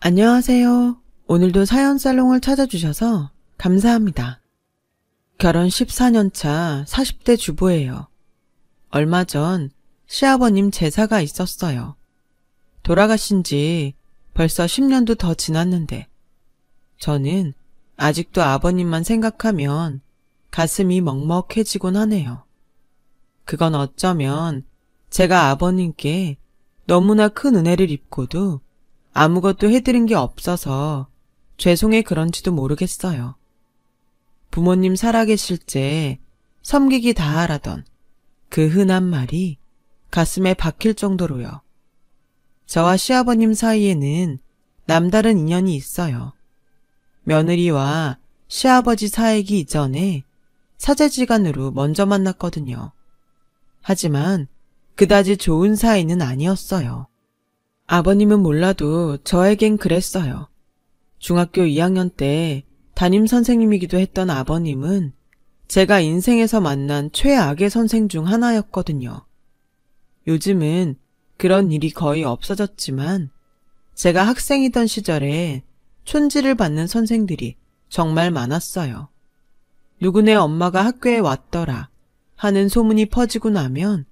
안녕하세요. 오늘도 사연 살롱을 찾아주셔서 감사합니다. 결혼 14년 차 40대 주부예요. 얼마 전 시아버님 제사가 있었어요. 돌아가신 지 벌써 10년도 더 지났는데 저는 아직도 아버님만 생각하면 가슴이 먹먹해지곤 하네요. 그건 어쩌면 제가 아버님께 너무나 큰 은혜를 입고도 아무것도 해드린 게 없어서 죄송해 그런지도 모르겠어요. 부모님 살아계실 때 섬기기 다하라던 그 흔한 말이 가슴에 박힐 정도로요. 저와 시아버님 사이에는 남다른 인연이 있어요. 며느리와 시아버지 사이기 이전에 사제지간으로 먼저 만났거든요. 하지만 그다지 좋은 사이는 아니었어요. 아버님은 몰라도 저에겐 그랬어요. 중학교 2학년 때 담임 선생님이기도 했던 아버님은 제가 인생에서 만난 최악의 선생 중 하나였거든요. 요즘은 그런 일이 거의 없어졌지만 제가 학생이던 시절에 촌지를 받는 선생들이 정말 많았어요. 누구네 엄마가 학교에 왔더라 하는 소문이 퍼지고 나면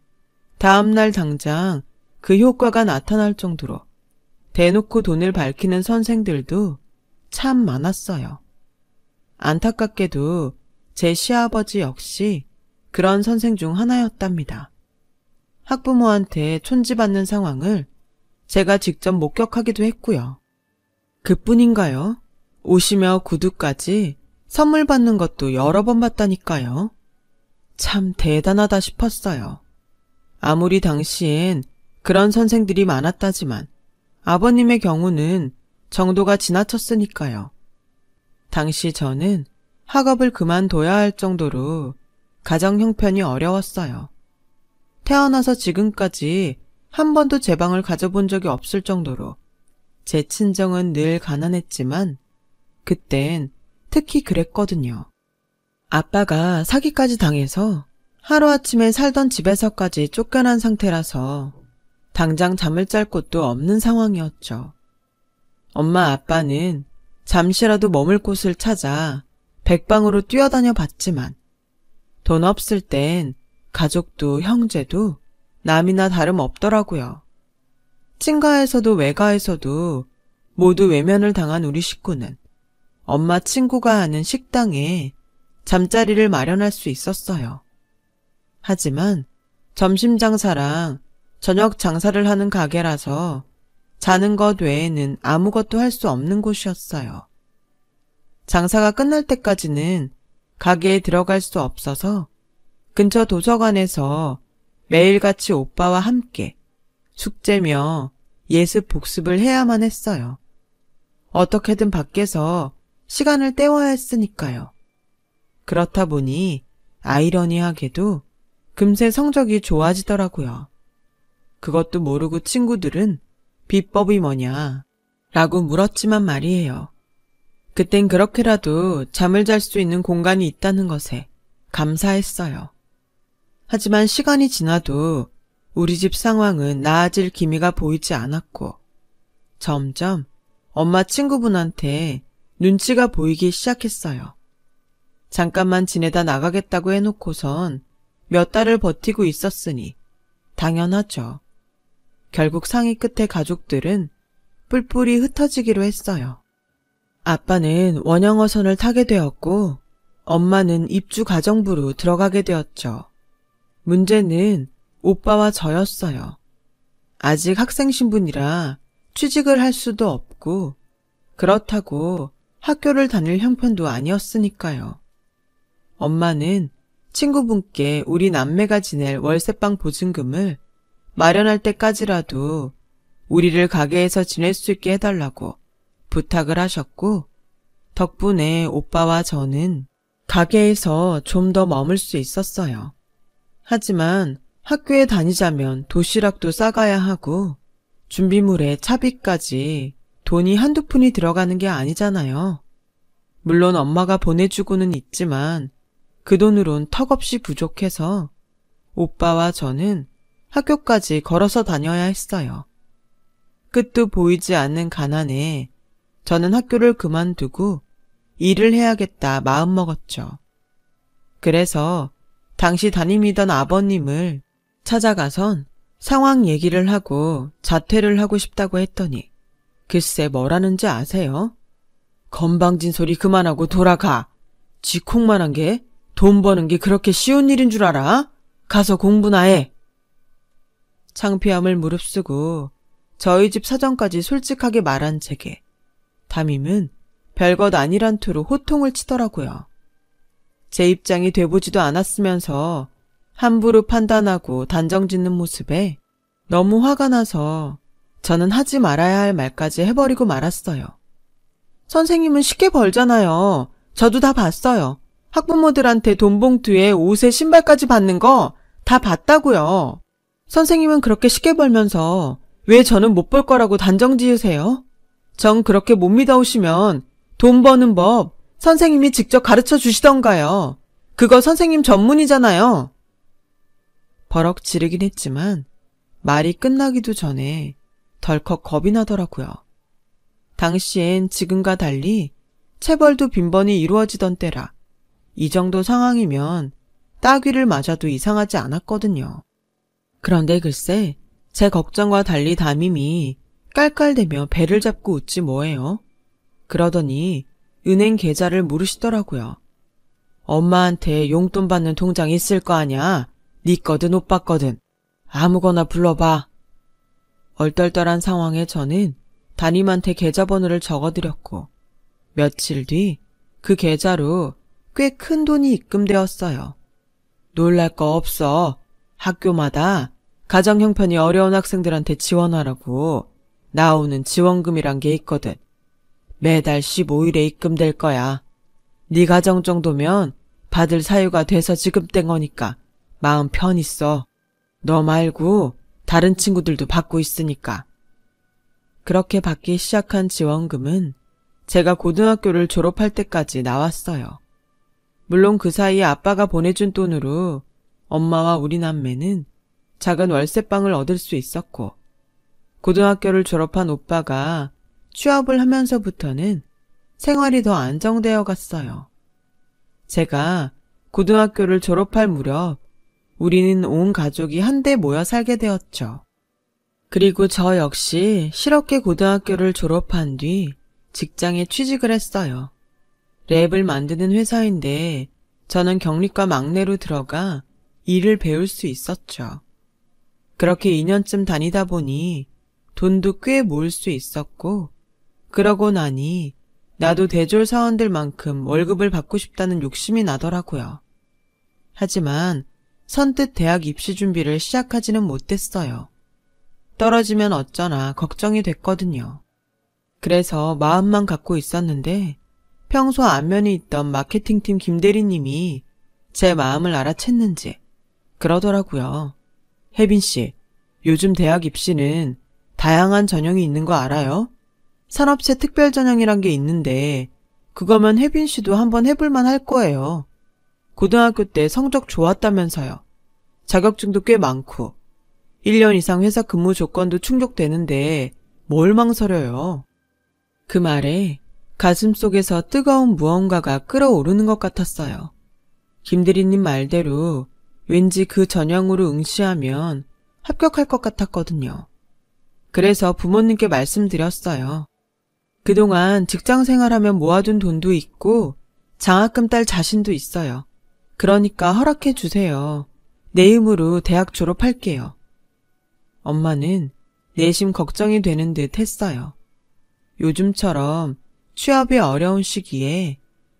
다음날 당장 그 효과가 나타날 정도로 대놓고 돈을 밝히는 선생들도 참 많았어요. 안타깝게도 제 시아버지 역시 그런 선생 중 하나였답니다. 학부모한테 촌지받는 상황을 제가 직접 목격하기도 했고요. 그뿐인가요? 옷이며 구두까지 선물 받는 것도 여러 번 봤다니까요. 참 대단하다 싶었어요. 아무리 당시엔 그런 선생들이 많았다지만 아버님의 경우는 정도가 지나쳤으니까요. 당시 저는 학업을 그만둬야 할 정도로 가정 형편이 어려웠어요. 태어나서 지금까지 한 번도 제 방을 가져본 적이 없을 정도로 제 친정은 늘 가난했지만 그땐 특히 그랬거든요. 아빠가 사기까지 당해서 하루아침에 살던 집에서까지 쫓겨난 상태라서 당장 잠을 잘 곳도 없는 상황이었죠. 엄마 아빠는 잠시라도 머물 곳을 찾아 백방으로 뛰어다녀 봤지만 돈 없을 땐 가족도 형제도 남이나 다름없더라고요. 친가에서도 외가에서도 모두 외면을 당한 우리 식구는 엄마 친구가 하는 식당에 잠자리를 마련할 수 있었어요. 하지만 점심 장사랑 저녁 장사를 하는 가게라서 자는 것 외에는 아무것도 할 수 없는 곳이었어요. 장사가 끝날 때까지는 가게에 들어갈 수 없어서 근처 도서관에서 매일같이 오빠와 함께 숙제며 예습 복습을 해야만 했어요. 어떻게든 밖에서 시간을 때워야 했으니까요. 그렇다 보니 아이러니하게도 금세 성적이 좋아지더라고요. 그것도 모르고 친구들은 비법이 뭐냐 라고 물었지만 말이에요. 그땐 그렇게라도 잠을 잘 수 있는 공간이 있다는 것에 감사했어요. 하지만 시간이 지나도 우리 집 상황은 나아질 기미가 보이지 않았고 점점 엄마 친구분한테 눈치가 보이기 시작했어요. 잠깐만 지내다 나가겠다고 해놓고선 몇 달을 버티고 있었으니 당연하죠. 결국 상의 끝에 가족들은 뿔뿔이 흩어지기로 했어요. 아빠는 원양어선을 타게 되었고 엄마는 입주 가정부로 들어가게 되었죠. 문제는 오빠와 저였어요. 아직 학생 신분이라 취직을 할 수도 없고 그렇다고 학교를 다닐 형편도 아니었으니까요. 엄마는 친구분께 우리 남매가 지낼 월세방 보증금을 마련할 때까지라도 우리를 가게에서 지낼 수 있게 해달라고 부탁을 하셨고 덕분에 오빠와 저는 가게에서 좀 더 머물 수 있었어요. 하지만 학교에 다니자면 도시락도 싸가야 하고 준비물에 차비까지 돈이 한두 푼이 들어가는 게 아니잖아요. 물론 엄마가 보내주고는 있지만 그 돈으론 턱없이 부족해서 오빠와 저는 학교까지 걸어서 다녀야 했어요. 끝도 보이지 않는 가난에 저는 학교를 그만두고 일을 해야겠다 마음먹었죠. 그래서 당시 담임이던 아버님을 찾아가선 상황 얘기를 하고 자퇴를 하고 싶다고 했더니 글쎄 뭐라는지 아세요? 건방진 소리 그만하고 돌아가. 쥐콩만한 게 돈 버는 게 그렇게 쉬운 일인 줄 알아? 가서 공부나 해. 창피함을 무릅쓰고 저희 집 사정까지 솔직하게 말한 제게 담임은 별것 아니란 투로 호통을 치더라고요. 제 입장이 돼보지도 않았으면서 함부로 판단하고 단정짓는 모습에 너무 화가 나서 저는 하지 말아야 할 말까지 해버리고 말았어요. 선생님은 쉽게 벌잖아요. 저도 다 봤어요. 학부모들한테 돈 봉투에 옷에 신발까지 받는 거 다 봤다고요. 선생님은 그렇게 쉽게 벌면서 왜 저는 못 벌 거라고 단정 지으세요? 전 그렇게 못 믿어오시면 돈 버는 법 선생님이 직접 가르쳐 주시던가요. 그거 선생님 전문이잖아요. 버럭 지르긴 했지만 말이 끝나기도 전에 덜컥 겁이 나더라고요. 당시엔 지금과 달리 체벌도 빈번히 이루어지던 때라 이 정도 상황이면 따귀를 맞아도 이상하지 않았거든요. 그런데 글쎄 제 걱정과 달리 담임이 깔깔대며 배를 잡고 웃지 뭐예요. 그러더니 은행 계좌를 물으시더라고요. 엄마한테 용돈 받는 통장 있을 거 아냐. 네 거든 오빠 거든. 아무거나 불러봐. 얼떨떨한 상황에 저는 담임한테 계좌번호를 적어드렸고 며칠 뒤 그 계좌로 꽤 큰 돈이 입금되었어요. 놀랄 거 없어. 학교마다 가정 형편이 어려운 학생들한테 지원하라고 나오는 지원금이란 게 있거든. 매달 15일에 입금될 거야. 네 가정 정도면 받을 사유가 돼서 지급된 거니까 마음 편히 써. 너 말고 다른 친구들도 받고 있으니까. 그렇게 받기 시작한 지원금은 제가 고등학교를 졸업할 때까지 나왔어요. 물론 그 사이에 아빠가 보내준 돈으로 엄마와 우리 남매는 작은 월세방을 얻을 수 있었고 고등학교를 졸업한 오빠가 취업을 하면서부터는 생활이 더 안정되어 갔어요. 제가 고등학교를 졸업할 무렵 우리는 온 가족이 한데 모여 살게 되었죠. 그리고 저 역시 실업계 고등학교를 졸업한 뒤 직장에 취직을 했어요. 랩을 만드는 회사인데 저는 경리과 막내로 들어가 일을 배울 수 있었죠. 그렇게 2년쯤 다니다 보니 돈도 꽤 모을 수 있었고 그러고 나니 나도 대졸 사원들만큼 월급을 받고 싶다는 욕심이 나더라고요. 하지만 선뜻 대학 입시 준비를 시작하지는 못했어요. 떨어지면 어쩌나 걱정이 됐거든요. 그래서 마음만 갖고 있었는데 평소 안면이 있던 마케팅팀 김대리님이 제 마음을 알아챘는지 그러더라고요. 혜빈 씨, 요즘 대학 입시는 다양한 전형이 있는 거 알아요? 산업체 특별 전형이란 게 있는데 그거면 혜빈 씨도 한번 해볼만 할 거예요. 고등학교 때 성적 좋았다면서요. 자격증도 꽤 많고 1년 이상 회사 근무 조건도 충족되는데 뭘 망설여요. 그 말에 가슴속에서 뜨거운 무언가가 끓어오르는 것 같았어요. 김대리님 말대로 왠지 그 전형으로 응시하면 합격할 것 같았거든요. 그래서 부모님께 말씀드렸어요. 그동안 직장 생활하면 모아둔 돈도 있고 장학금 딸 자신도 있어요. 그러니까 허락해 주세요. 내 힘으로 대학 졸업할게요. 엄마는 내심 걱정이 되는 듯 했어요. 요즘처럼 취업이 어려운 시기에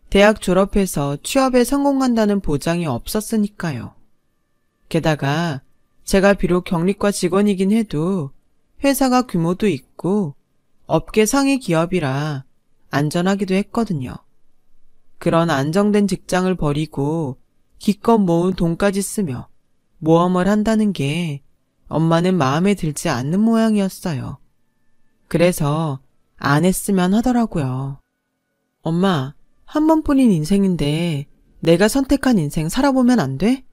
대학 졸업해서 취업에 성공한다는 보장이 없었으니까요. 게다가 제가 비록 경리과 직원이긴 해도 회사가 규모도 있고 업계 상위 기업이라 안전하기도 했거든요. 그런 안정된 직장을 버리고 기껏 모은 돈까지 쓰며 모험을 한다는 게 엄마는 마음에 들지 않는 모양이었어요. 그래서 안 했으면 하더라고요. 엄마, 한 번뿐인 인생인데 내가 선택한 인생 살아보면 안 돼?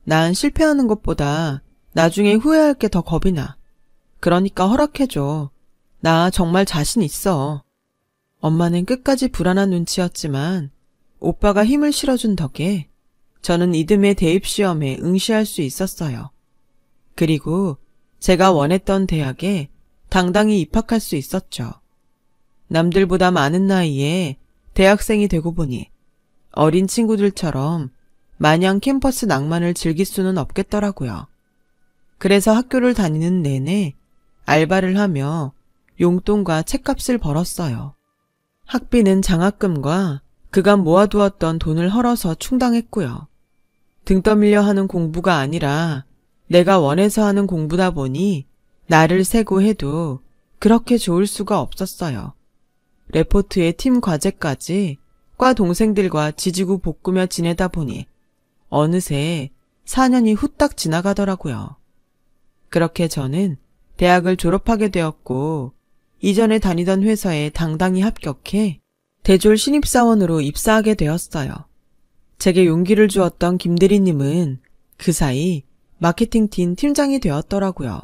난 실패하는 것보다 나중에 후회할 게 더 겁이 나. 그러니까 허락해줘. 나 정말 자신 있어. 엄마는 끝까지 불안한 눈치였지만 오빠가 힘을 실어준 덕에 저는 이듬해 대입시험에 응시할 수 있었어요. 그리고 제가 원했던 대학에 당당히 입학할 수 있었죠. 남들보다 많은 나이에 대학생이 되고 보니 어린 친구들처럼 마냥 캠퍼스 낭만을 즐길 수는 없겠더라고요. 그래서 학교를 다니는 내내 알바를 하며 용돈과 책값을 벌었어요. 학비는 장학금과 그간 모아두었던 돈을 헐어서 충당했고요. 등 떠밀려 하는 공부가 아니라 내가 원해서 하는 공부다 보니 나를 세고 해도 그렇게 좋을 수가 없었어요. 레포트의 팀 과제까지 과 동생들과 지지고 볶으며 지내다 보니 어느새 4년이 후딱 지나가더라고요. 그렇게 저는 대학을 졸업하게 되었고 이전에 다니던 회사에 당당히 합격해 대졸 신입사원으로 입사하게 되었어요. 제게 용기를 주었던 김대리님은 그 사이 마케팅팀 팀장이 되었더라고요.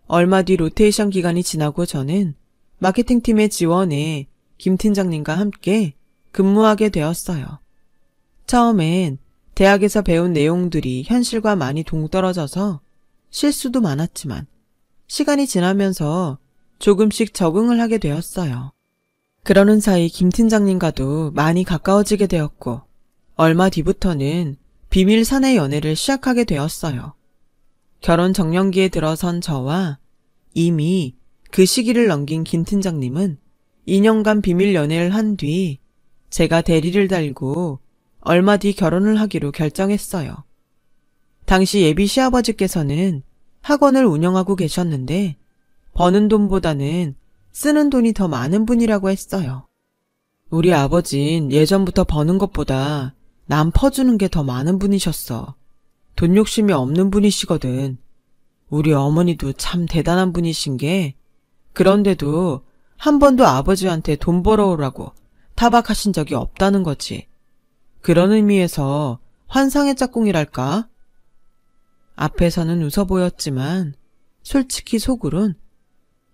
얼마 뒤 로테이션 기간이 지나고 저는 마케팅팀의 지원에 김 팀장님과 함께 근무하게 되었어요. 처음엔 대학에서 배운 내용들이 현실과 많이 동떨어져서 실수도 많았지만 시간이 지나면서 조금씩 적응을 하게 되었어요. 그러는 사이 김 팀장님과도 많이 가까워지게 되었고 얼마 뒤부터는 비밀 사내 연애를 시작하게 되었어요. 결혼 정년기에 들어선 저와 이미 그 시기를 넘긴 김 팀장님은 2년간 비밀 연애를 한 뒤 제가 대리를 달고 얼마 뒤 결혼을 하기로 결정했어요. 당시 예비 시아버지께서는 학원을 운영하고 계셨는데 버는 돈보다는 쓰는 돈이 더 많은 분이라고 했어요. 우리 아버진 예전부터 버는 것보다 남 퍼주는 게 더 많은 분이셨어. 돈 욕심이 없는 분이시거든. 우리 어머니도 참 대단한 분이신 게 그런데도 한 번도 아버지한테 돈 벌어오라고 타박하신 적이 없다는 거지. 그런 의미에서 환상의 짝꿍이랄까? 앞에서는 웃어 보였지만 솔직히 속으론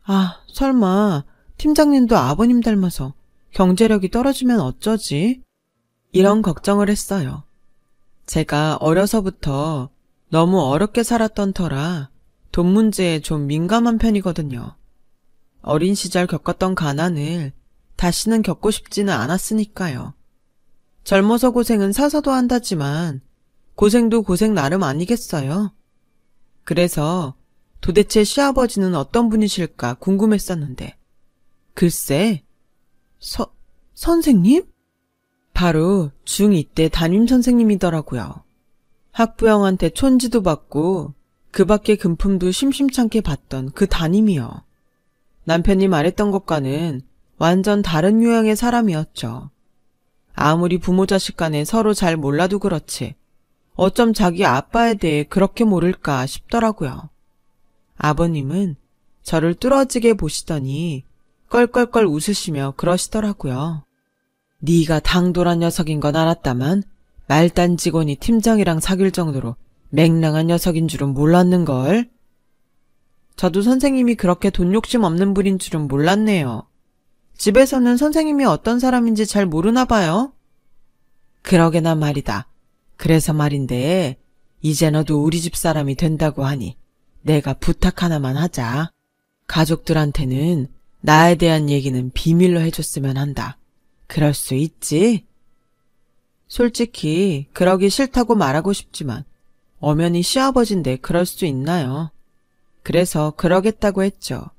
아, 설마 팀장님도 아버님 닮아서 경제력이 떨어지면 어쩌지? 이런 걱정을 했어요. 제가 어려서부터 너무 어렵게 살았던 터라 돈 문제에 좀 민감한 편이거든요. 어린 시절 겪었던 가난을 다시는 겪고 싶지는 않았으니까요. 젊어서 고생은 사서도 한다지만 고생도 고생 나름 아니겠어요? 그래서 도대체 시아버지는 어떤 분이실까 궁금했었는데 글쎄, 선생님? 바로 중2 때 담임선생님이더라고요. 학부형한테 촌지도 받고 그 밖에 금품도 심심찮게 받던 그 담임이요. 남편이 말했던 것과는 완전 다른 유형의 사람이었죠. 아무리 부모 자식 간에 서로 잘 몰라도 그렇지 어쩜 자기 아빠에 대해 그렇게 모를까 싶더라고요. 아버님은 저를 뚫어지게 보시더니 껄껄껄 웃으시며 그러시더라고요. 네가 당돌한 녀석인 건 알았다만 말단 직원이 팀장이랑 사귈 정도로 맹랑한 녀석인 줄은 몰랐는걸. 저도 선생님이 그렇게 돈 욕심 없는 분인 줄은 몰랐네요. 집에서는 선생님이 어떤 사람인지 잘 모르나 봐요. 그러게나 말이다. 그래서 말인데 이제 너도 우리 집 사람이 된다고 하니 내가 부탁 하나만 하자. 가족들한테는 나에 대한 얘기는 비밀로 해줬으면 한다. 그럴 수 있지? 솔직히 그러기 싫다고 말하고 싶지만 엄연히 시아버지인데 그럴 수 있나요? 그래서 그러겠다고 했죠.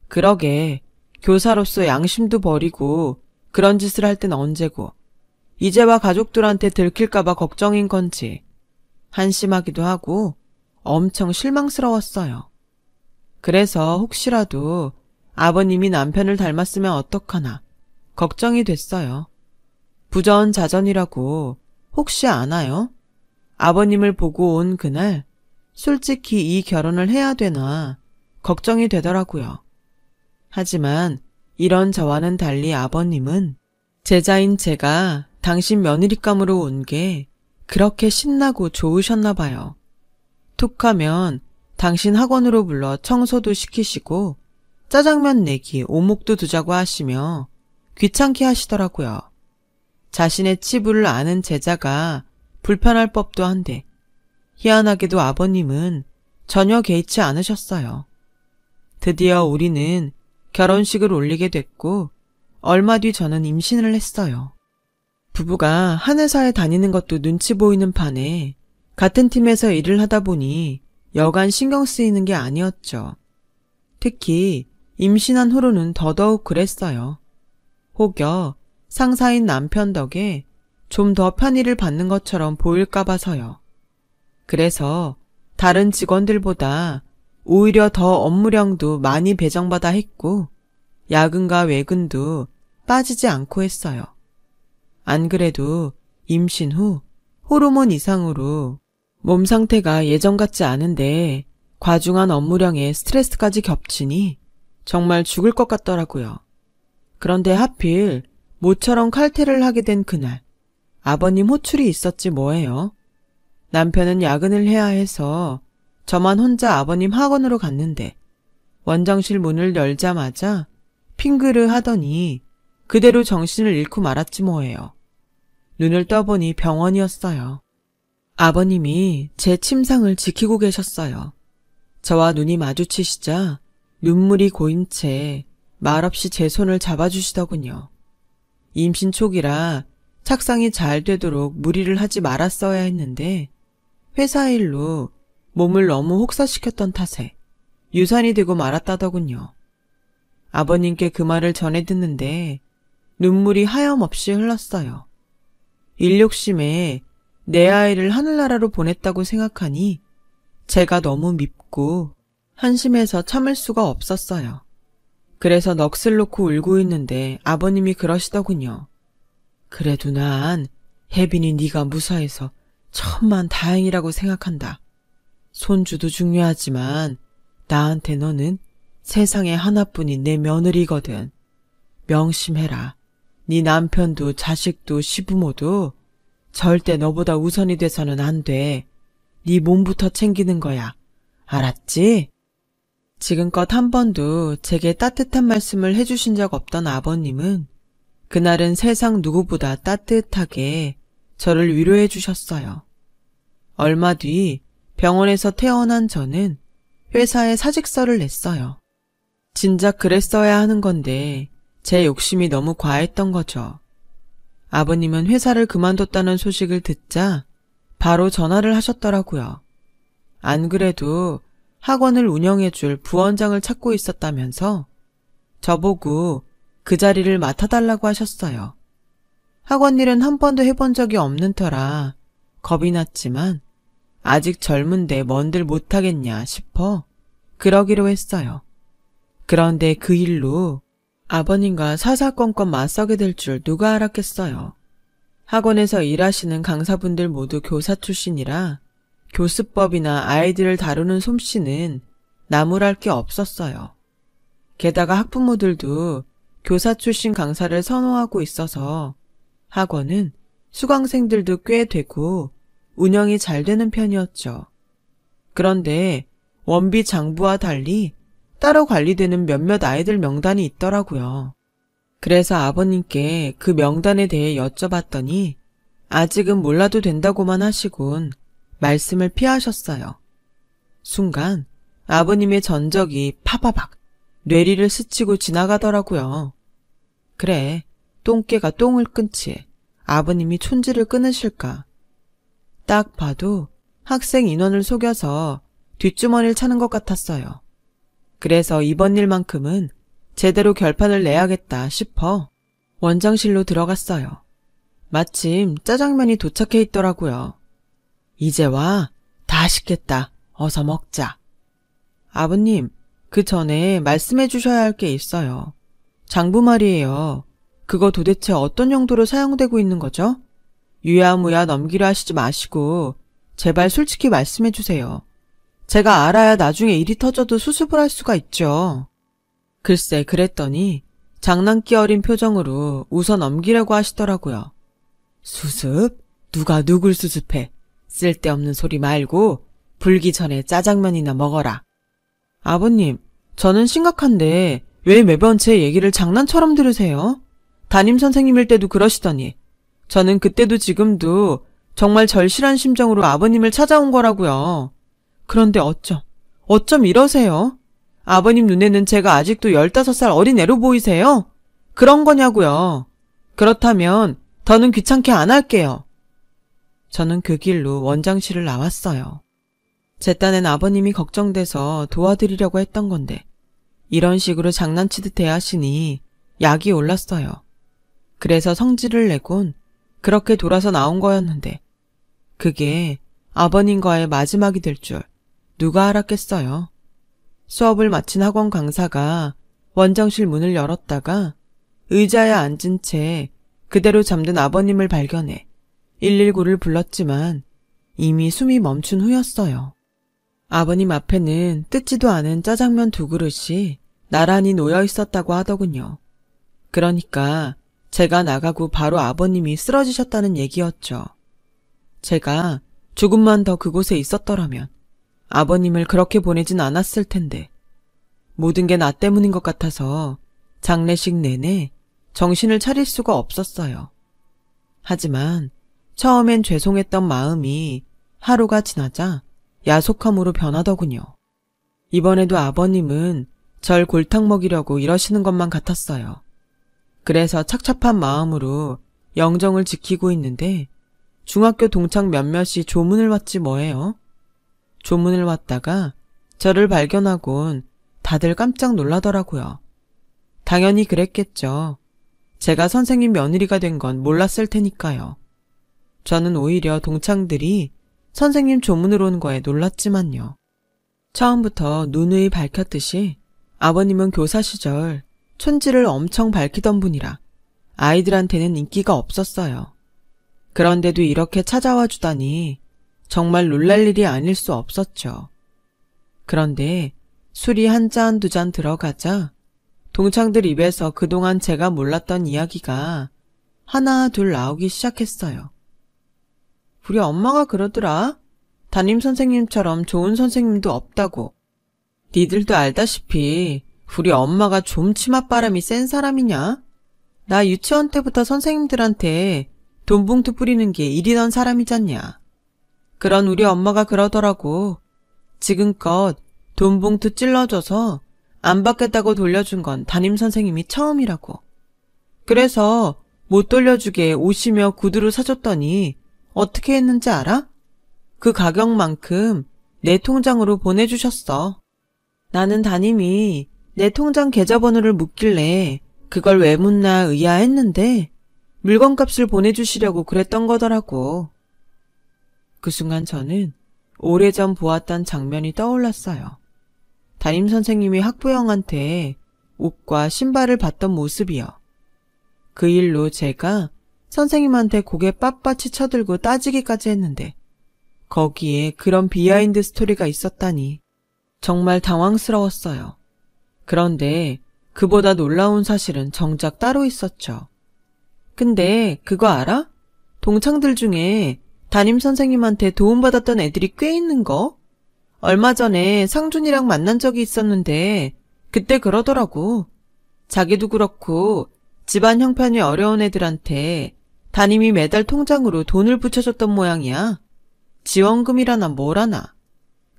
그러게 교사로서 양심도 버리고 그런 짓을 할 땐 언제고 이제와 가족들한테 들킬까봐 걱정인 건지 한심하기도 하고 엄청 실망스러웠어요. 그래서 혹시라도 아버님이 남편을 닮았으면 어떡하나 걱정이 됐어요. 부전자전이라고 혹시 아나요? 아버님을 보고 온 그날 솔직히 이 결혼을 해야 되나 걱정이 되더라고요. 하지만 이런 저와는 달리 아버님은 제자인 제가 당신 며느리감으로 온 게 그렇게 신나고 좋으셨나 봐요. 툭하면 당신 학원으로 불러 청소도 시키시고 짜장면 내기 오목도 두자고 하시며 귀찮게 하시더라고요. 자신의 치부를 아는 제자가 불편할 법도 한데 희한하게도 아버님은 전혀 개의치 않으셨어요. 드디어 우리는 결혼식을 올리게 됐고 얼마 뒤 저는 임신을 했어요. 부부가 한 회사에 다니는 것도 눈치 보이는 판에 같은 팀에서 일을 하다 보니 여간 신경 쓰이는 게 아니었죠. 특히 임신한 후로는 더더욱 그랬어요. 혹여 상사인 남편 덕에 좀 더 편의를 받는 것처럼 보일까 봐서요. 그래서 다른 직원들보다 오히려 더 업무량도 많이 배정받아 했고 야근과 외근도 빠지지 않고 했어요. 안 그래도 임신 후 호르몬 이상으로 몸 상태가 예전 같지 않은데 과중한 업무량에 스트레스까지 겹치니 정말 죽을 것 같더라고요. 그런데 하필 모처럼 칼퇴를 하게 된 그날 아버님 호출이 있었지 뭐예요. 남편은 야근을 해야 해서 저만 혼자 아버님 학원으로 갔는데 원장실 문을 열자마자 핑그르 하더니 그대로 정신을 잃고 말았지 뭐예요. 눈을 떠보니 병원이었어요. 아버님이 제 침상을 지키고 계셨어요. 저와 눈이 마주치시자 눈물이 고인 채 말없이 제 손을 잡아주시더군요. 임신 초기라 착상이 잘 되도록 무리를 하지 말았어야 했는데 회사 일로 몸을 너무 혹사시켰던 탓에 유산이 되고 말았다더군요. 아버님께 그 말을 전해 듣는데 눈물이 하염없이 흘렀어요. 일욕심에 내 아이를 하늘나라로 보냈다고 생각하니 제가 너무 밉고 한심해서 참을 수가 없었어요. 그래서 넋을 놓고 울고 있는데 아버님이 그러시더군요. 그래도 난 혜빈이 네가 무사해서 천만 다행이라고 생각한다. 손주도 중요하지만 나한테 너는 세상에 하나뿐인 내 며느리거든. 명심해라. 네 남편도 자식도 시부모도 절대 너보다 우선이 돼서는 안 돼. 네 몸부터 챙기는 거야. 알았지? 지금껏 한 번도 제게 따뜻한 말씀을 해주신 적 없던 아버님은 그날은 세상 누구보다 따뜻하게 저를 위로해 주셨어요. 얼마 뒤 병원에서 퇴원한 저는 회사에 사직서를 냈어요. 진작 그랬어야 하는 건데 제 욕심이 너무 과했던 거죠. 아버님은 회사를 그만뒀다는 소식을 듣자 바로 전화를 하셨더라고요. 안 그래도 학원을 운영해줄 부원장을 찾고 있었다면서 저보고 그 자리를 맡아달라고 하셨어요. 학원 일은 한 번도 해본 적이 없는 터라 겁이 났지만 아직 젊은데 뭔들 못하겠냐 싶어 그러기로 했어요. 그런데 그 일로 아버님과 사사건건 맞서게 될 줄 누가 알았겠어요. 학원에서 일하시는 강사분들 모두 교사 출신이라 교수법이나 아이들을 다루는 솜씨는 나무랄 게 없었어요. 게다가 학부모들도 교사 출신 강사를 선호하고 있어서 학원은 수강생들도 꽤 되고 운영이 잘 되는 편이었죠. 그런데 원비 장부와 달리 따로 관리되는 몇몇 아이들 명단이 있더라고요. 그래서 아버님께 그 명단에 대해 여쭤봤더니 아직은 몰라도 된다고만 하시곤 말씀을 피하셨어요. 순간 아버님의 전적이 파바박 뇌리를 스치고 지나가더라고요. 그래, 똥개가 똥을 끊지 아버님이 촌지를 끊으실까. 딱 봐도 학생 인원을 속여서 뒷주머니를 차는 것 같았어요. 그래서 이번 일만큼은 제대로 결판을 내야겠다 싶어 원장실로 들어갔어요. 마침 짜장면이 도착해 있더라고요. 이제 와. 다 식겠다. 어서 먹자. 아버님, 그 전에 말씀해 주셔야 할 게 있어요. 장부 말이에요. 그거 도대체 어떤 용도로 사용되고 있는 거죠? 유야무야 넘기려 하시지 마시고 제발 솔직히 말씀해 주세요. 제가 알아야 나중에 일이 터져도 수습을 할 수가 있죠. 글쎄 그랬더니 장난기 어린 표정으로 웃어 넘기려고 하시더라고요. 수습? 누가 누굴 수습해? 쓸데없는 소리 말고 불기 전에 짜장면이나 먹어라. 아버님, 저는 심각한데 왜 매번 제 얘기를 장난처럼 들으세요? 담임 선생님일 때도 그러시더니 저는 그때도 지금도 정말 절실한 심정으로 아버님을 찾아온 거라고요. 그런데 어쩜 이러세요? 아버님 눈에는 제가 아직도 15살 어린애로 보이세요? 그런 거냐고요. 그렇다면 더는 귀찮게 안 할게요. 저는 그 길로 원장실을 나왔어요. 제 딴엔 아버님이 걱정돼서 도와드리려고 했던 건데 이런 식으로 장난치듯 대하시니 약이 올랐어요. 그래서 성질을 내곤 그렇게 돌아서 나온 거였는데 그게 아버님과의 마지막이 될 줄 누가 알았겠어요. 수업을 마친 학원 강사가 원장실 문을 열었다가 의자에 앉은 채 그대로 잠든 아버님을 발견해 119를 불렀지만 이미 숨이 멈춘 후였어요. 아버님 앞에는 뜯지도 않은 짜장면 2그릇이 나란히 놓여 있었다고 하더군요. 그러니까 제가 나가고 바로 아버님이 쓰러지셨다는 얘기였죠. 제가 조금만 더 그곳에 있었더라면 아버님을 그렇게 보내진 않았을 텐데 모든 게 나 때문인 것 같아서 장례식 내내 정신을 차릴 수가 없었어요. 하지만 처음엔 죄송했던 마음이 하루가 지나자 야속함으로 변하더군요. 이번에도 아버님은 절 골탕 먹이려고 이러시는 것만 같았어요. 그래서 착잡한 마음으로 영정을 지키고 있는데 중학교 동창 몇몇이 조문을 왔지 뭐예요. 조문을 왔다가 저를 발견하곤 다들 깜짝 놀라더라고요. 당연히 그랬겠죠. 제가 선생님 며느리가 된 건 몰랐을 테니까요. 저는 오히려 동창들이 선생님 조문을 온 거에 놀랐지만요. 처음부터 누누이 밝혔듯이 아버님은 교사 시절 촌지를 엄청 밝히던 분이라 아이들한테는 인기가 없었어요. 그런데도 이렇게 찾아와 주다니 정말 놀랄 일이 아닐 수 없었죠. 그런데 술이 1잔 2잔 들어가자 동창들 입에서 그동안 제가 몰랐던 이야기가 하나 둘 나오기 시작했어요. 우리 엄마가 그러더라. 담임 선생님처럼 좋은 선생님도 없다고. 니들도 알다시피 우리 엄마가 좀 치맛바람이 센 사람이냐? 나 유치원 때부터 선생님들한테 돈 봉투 뿌리는 게 일이던 사람이잖냐. 그런 우리 엄마가 그러더라고. 지금껏 돈 봉투 찔러줘서 안 받겠다고 돌려준 건 담임 선생님이 처음이라고. 그래서 못 돌려주게 옷이며 구두를 사줬더니 어떻게 했는지 알아? 그 가격만큼 내 통장으로 보내주셨어. 나는 담임이 내 통장 계좌번호를 묻길래 그걸 왜 묻나 의아했는데 물건값을 보내주시려고 그랬던 거더라고. 그 순간 저는 오래전 보았던 장면이 떠올랐어요. 담임 선생님이 학부형한테 옷과 신발을 받던 모습이요. 그 일로 제가 선생님한테 고개 빳빳이 쳐들고 따지기까지 했는데 거기에 그런 비하인드 스토리가 있었다니 정말 당황스러웠어요. 그런데 그보다 놀라운 사실은 정작 따로 있었죠. 근데 그거 알아? 동창들 중에 담임 선생님한테 도움받았던 애들이 꽤 있는 거? 얼마 전에 상준이랑 만난 적이 있었는데 그때 그러더라고. 자기도 그렇고 집안 형편이 어려운 애들한테 담임이 매달 통장으로 돈을 붙여줬던 모양이야. 지원금이라나 뭐라나.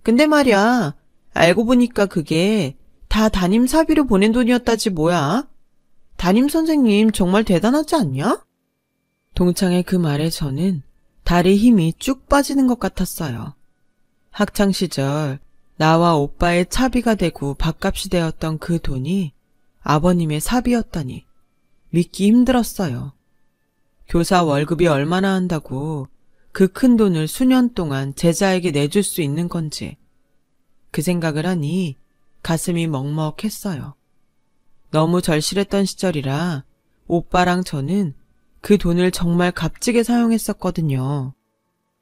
근데 말이야, 알고 보니까 그게 다 담임 사비로 보낸 돈이었다지 뭐야. 담임 선생님 정말 대단하지 않냐? 동창의 그 말에 저는 다리 힘이 쭉 빠지는 것 같았어요. 학창시절 나와 오빠의 차비가 되고 밥값이 되었던 그 돈이 아버님의 사비였다니 믿기 힘들었어요. 교사 월급이 얼마나 한다고 그 큰 돈을 수년 동안 제자에게 내줄 수 있는 건지 그 생각을 하니 가슴이 먹먹했어요. 너무 절실했던 시절이라 오빠랑 저는 그 돈을 정말 값지게 사용했었거든요.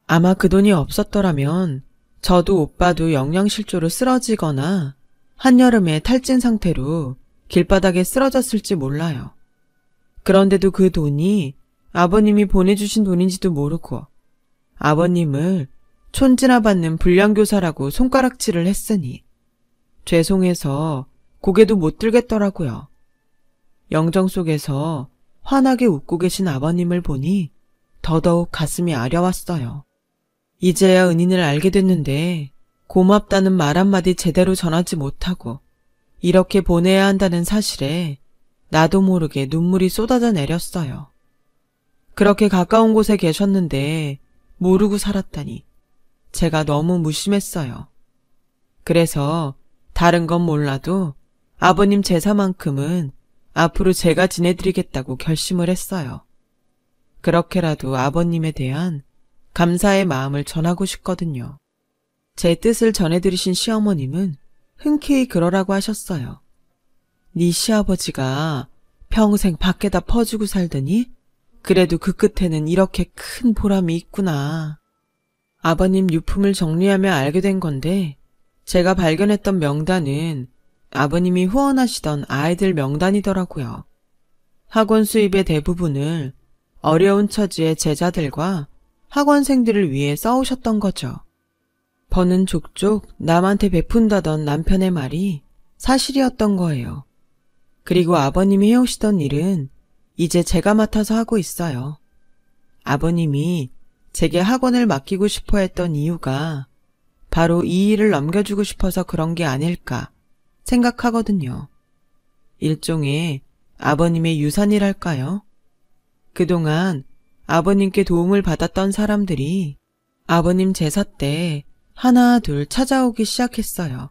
아마 그 돈이 없었더라면 저도 오빠도 영양실조로 쓰러지거나 한여름에 탈진 상태로 길바닥에 쓰러졌을지 몰라요. 그런데도 그 돈이 아버님이 보내주신 돈인지도 모르고 아버님을 촌지나 받는 불량교사라고 손가락질을 했으니 죄송해서 고개도 못 들겠더라고요. 영정 속에서 환하게 웃고 계신 아버님을 보니 더더욱 가슴이 아려왔어요. 이제야 은인을 알게 됐는데 고맙다는 말 한마디 제대로 전하지 못하고 이렇게 보내야 한다는 사실에 나도 모르게 눈물이 쏟아져 내렸어요. 그렇게 가까운 곳에 계셨는데 모르고 살았다니 제가 너무 무심했어요. 그래서 다른 건 몰라도 아버님 제사만큼은 앞으로 제가 지내드리겠다고 결심을 했어요. 그렇게라도 아버님에 대한 감사의 마음을 전하고 싶거든요. 제 뜻을 전해드리신 시어머님은 흔쾌히 그러라고 하셨어요. 네 시아버지가 평생 밖에다 퍼주고 살더니 그래도 그 끝에는 이렇게 큰 보람이 있구나. 아버님 유품을 정리하며 알게 된 건데 제가 발견했던 명단은 아버님이 후원하시던 아이들 명단이더라고요. 학원 수입의 대부분을 어려운 처지의 제자들과 학원생들을 위해 써오셨던 거죠. 버는 족족 남한테 베푼다던 남편의 말이 사실이었던 거예요. 그리고 아버님이 해오시던 일은 이제 제가 맡아서 하고 있어요. 아버님이 제게 학원을 맡기고 싶어 했던 이유가 바로 이 일을 넘겨주고 싶어서 그런 게 아닐까 생각하거든요. 일종의 아버님의 유산이랄까요? 그동안 아버님께 도움을 받았던 사람들이 아버님 제사 때 하나 둘 찾아오기 시작했어요.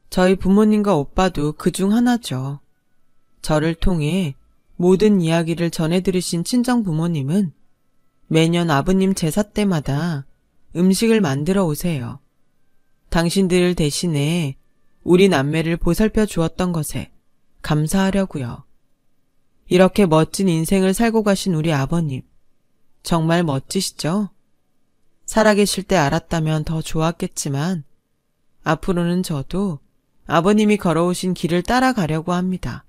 저희 부모님과 오빠도 그중 하나죠. 저를 통해 모든 이야기를 전해들으신 친정 부모님은 매년 아버님 제사 때마다 음식을 만들어 오세요. 당신들 대신에 우리 남매를 보살펴 주었던 것에 감사하려고요. 이렇게 멋진 인생을 살고 가신 우리 아버님, 정말 멋지시죠? 살아계실 때 알았다면 더 좋았겠지만 앞으로는 저도 아버님이 걸어오신 길을 따라가려고 합니다.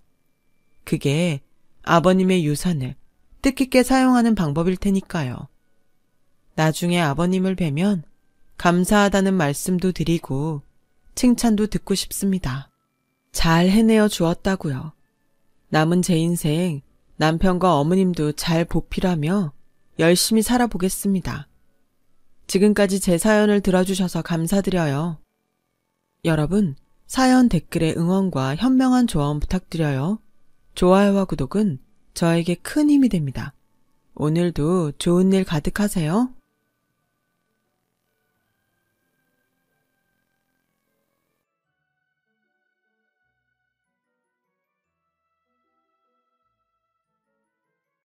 그게 아버님의 유산을 뜻깊게 사용하는 방법일 테니까요. 나중에 아버님을 뵈면 감사하다는 말씀도 드리고 칭찬도 듣고 싶습니다. 잘 해내어 주었다고요. 남은 제 인생 남편과 어머님도 잘 보필하며 열심히 살아보겠습니다. 지금까지 제 사연을 들어주셔서 감사드려요. 여러분, 사연 댓글에 응원과 현명한 조언 부탁드려요. 좋아요와 구독은 저에게 큰 힘이 됩니다. 오늘도 좋은 일 가득하세요.